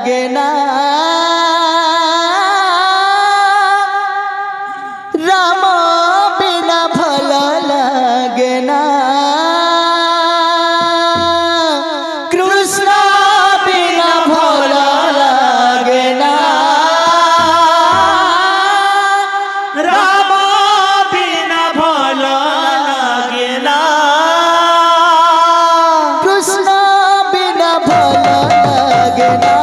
लागे ना राम बिना भला लागे ना कृष्ण बिना भला लागे ना राम बिना भला लागे ना कृष्ण बिना भला लागे ना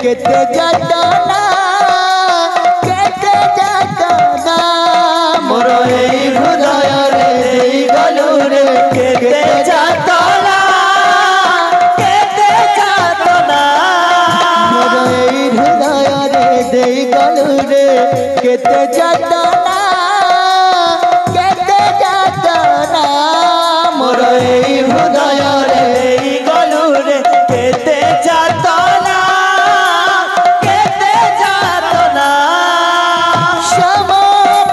केते जाता ना मोर एई हृदय रे देई गलु रे केते जाता ना मोर एई हृदय रे देई गलु रे केते जाता ना मोर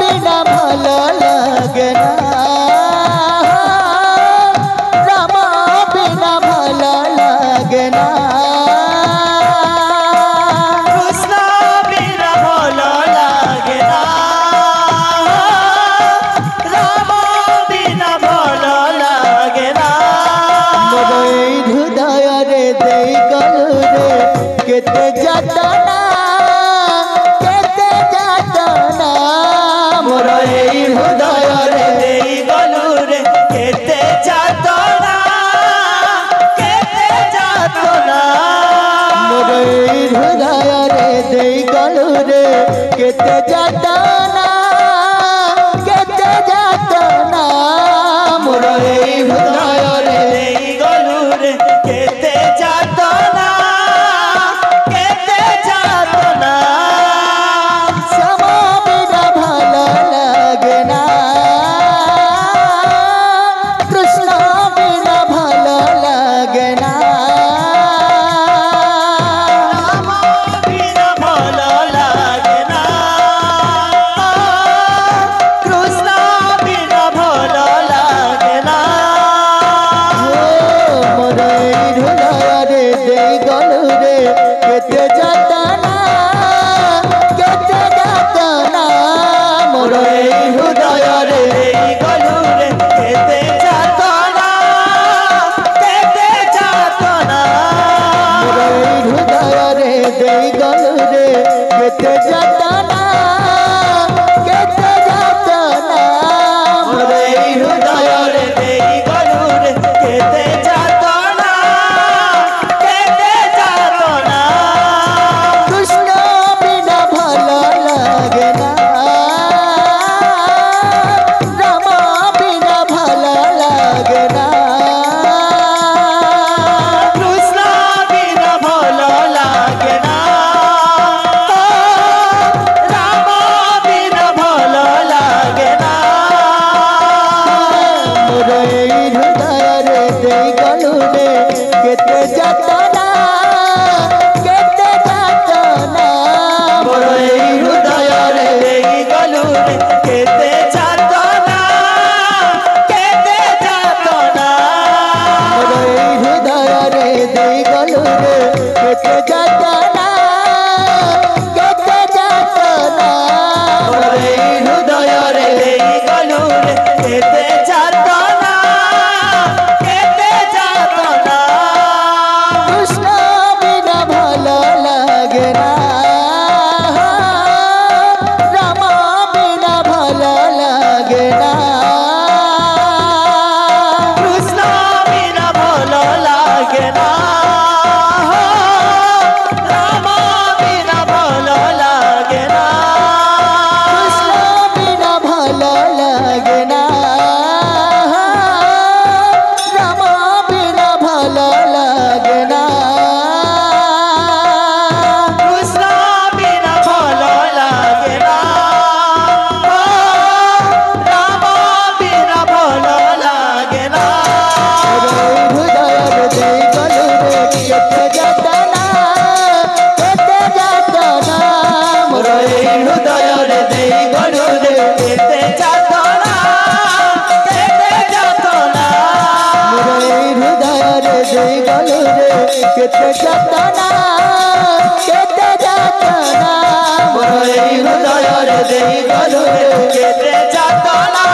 एई हृदय रे देई गलु रे केते जाता केते जाता ना मोर एई हृदय रे देई गलु रे केते जाता ना मोर एई हृदय रे देई गलु रे केते जाता ना मोर एई हृदय रे देई गलु रे केते जाता ना लागे ना केते जातना केते जातना मोर हृदय रे देई गलु रे केते जातना